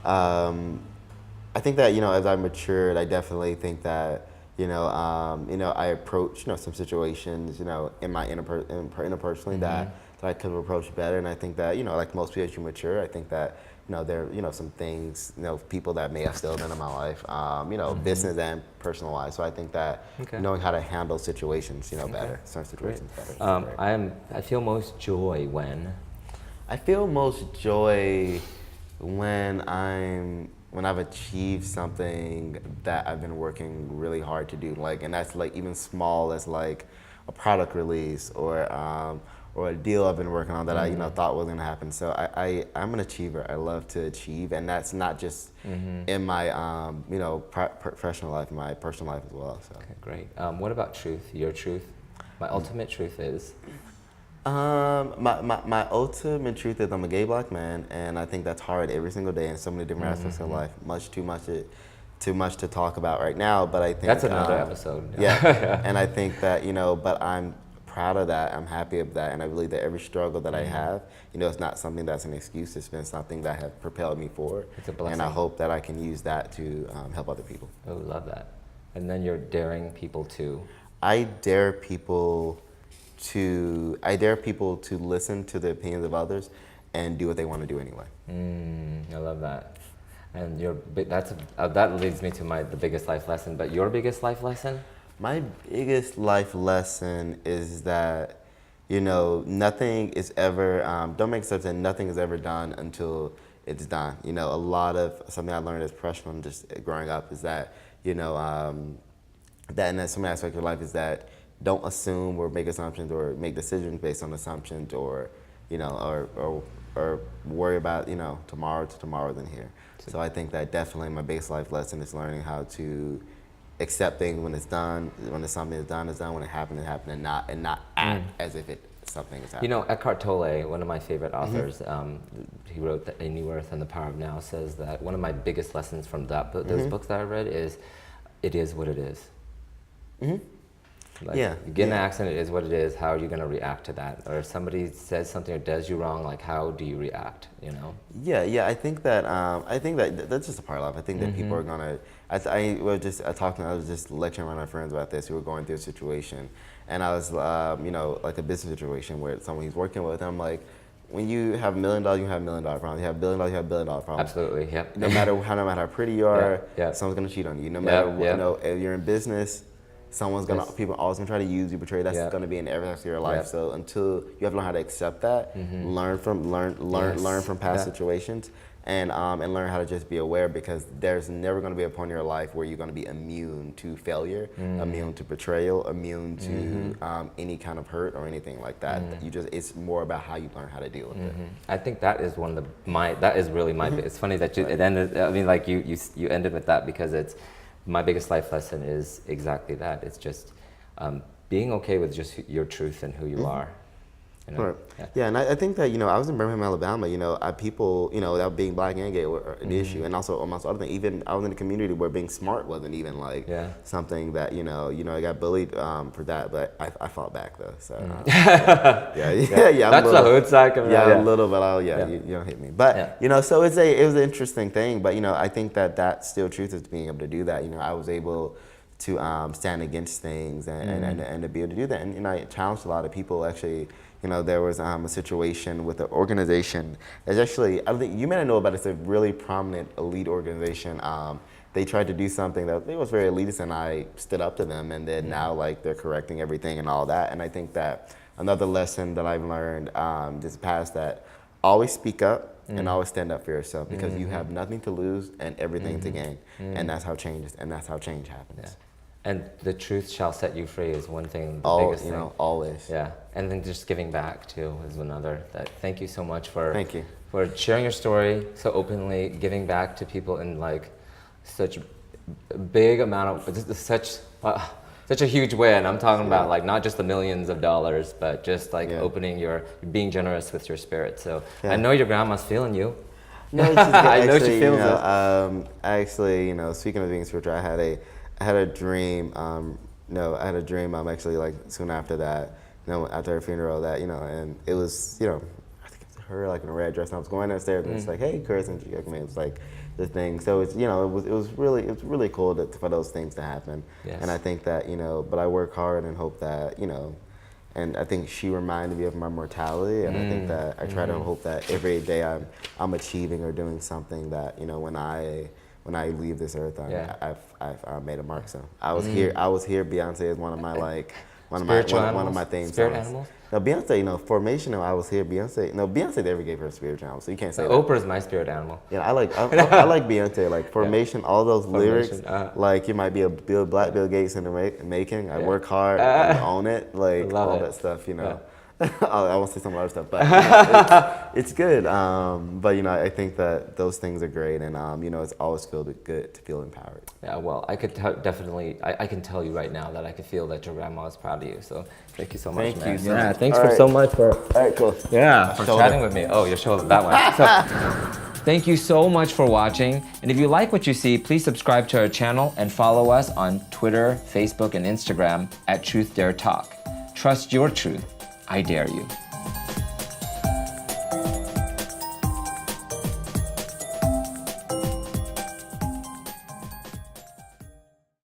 as I matured, I definitely think that I approach some situations in my interpersonally that I could have approached better, and I think that like most people as you mature, I think that there some things people that may have still been in my life business and personal wise. So I think that knowing how to handle situations better, certain situations better. I feel most joy when? I feel most joy when I've achieved something that I've been working really hard to do, and that's like even small as like a product release or a deal I've been working on that I thought was gonna happen. So I'm an achiever. I love to achieve, and that's not just in my professional life, my personal life as well. So. Okay, great. What about truth? Your truth? My ultimate truth is? My ultimate truth is I'm a gay black man, and I think that's hard every single day in so many different aspects of life. Too much to talk about right now, but I think that's another episode. Yeah, and I think that but I'm proud of that. I'm happy of that, and I believe that every struggle that I have, it's not something that's an excuse. It's been something that has propelled me forward. It's a blessing. And I hope that I can use that to help other people. Oh, love that. And then you're daring people to? I dare people to listen to the opinions of others and do what they want to do anyway. I love that. And that leads me to the biggest life lesson. But your biggest life lesson? My biggest life lesson is that, nothing is ever, don't make sense that nothing is ever done until it's done. A lot of something I learned as freshman just growing up is that, that in some aspect of life is that don't assume or make assumptions or make decisions based on assumptions, or or worry about tomorrow than here. So I think that definitely my base life lesson is learning how to accept things when it's done, when something is done, when it happened, and not act as if something is happening. Eckhart Tolle, one of my favorite authors, he wrote A New Earth and the Power of Now, says that one of my biggest lessons from those books that I read is, it is what it is. Like, you get in an accident, it is what it is. How are you going to react to that? Or if somebody says something or does you wrong, like, how do you react? Yeah. I think that that's just a part of life. I think that people are gonna. I was just lecturing with my friends about this. We were going through a situation, and I was like a business situation where someone he's working with. And I'm like, when you have $1 million, you have $1 million problems. You have $1 billion, you have $1 billion problems. Absolutely. Yep. No matter how pretty you are, someone's gonna cheat on you. No matter if you're in business. People always gonna try to use you, betray. That's gonna be in every aspect of your life. So until you have to learn how to accept that, learn from past situations, and learn how to just be aware, because there's never gonna be a point in your life where you're gonna be immune to failure, immune to betrayal, immune to any kind of hurt or anything like that. It's more about how you learn how to deal with it. I think that is that is really my. It's funny that it ended. I mean, like you ended with that, because it's. My biggest life lesson is exactly that. It's just being okay with just your truth and who you are. Right. Yeah, and I think that I was in Birmingham, Alabama. People that being black and gay were an issue, and also amongst other things. Even I was in a community where being smart wasn't even like something that I got bullied for that, but I fought back though. So yeah. That's the hood side coming out. Yeah, a little, but you don't hit me. But so it was an interesting thing. But I think that still truth is being able to do that. I was able to stand against things and to be able to do that. And I challenged a lot of people actually. There was a situation with an organization that's actually, I don't think you may not know about it. It's a really prominent elite organization. They tried to do something that was very elitist, and I stood up to them, and then now they're correcting everything and all that. And I think that another lesson that I've learned this past, that always speak up and always stand up for yourself, because you have nothing to lose and everything to gain. And that's how change happens. Yeah. And the truth shall set you free is one thing. Biggest thing. Always. Yeah, and then just giving back too is another. Thank you so much for sharing your story so openly, giving back to people in like such a big amount of such a huge way. And I'm talking about like not just the millions of dollars, but just like being generous with your spirit. So I know your grandma's feeling you. No, it's just I know she feels it. Actually, speaking of being spiritual, I had a dream. I had a dream. Actually, like soon after that, after her funeral, that and it was, I think it was her like in a red dress, and I was going downstairs, and it's like, hey, Chris, and she hugged me. It was like the thing. So it's, it was really cool for those things to happen. Yes. And I think that but I work hard and hope that and I think she reminded me of my mortality, and I think that I try to hope that every day I'm achieving or doing something that when I leave this earth, I've made a mark. So I was here. Beyonce is one of my one of my things. Spirit animals. No, Beyonce. Formation. I was here. Beyonce never gave her a spiritual animal, so you can't say that. Oprah's my spirit animal. Yeah, I like Beyonce. Like Formation, all those lyrics. Like you might be a Black Bill Gates in the making. I work hard, I own it. Like all that stuff. I won't say some other stuff, but it's good. But I think that those things are great, and it's always good to feel empowered. Yeah, well, I could definitely, I can tell you right now that I could feel that your grandma is proud of you. So thank you so much, man. Yeah, thanks so much for. All right, cool. Yeah, for chatting with me. Oh, your shoulder, that one. So, thank you so much for watching. And if you like what you see, please subscribe to our channel and follow us on Twitter, Facebook, and Instagram at TruthDare Talk. Trust your truth. I dare you.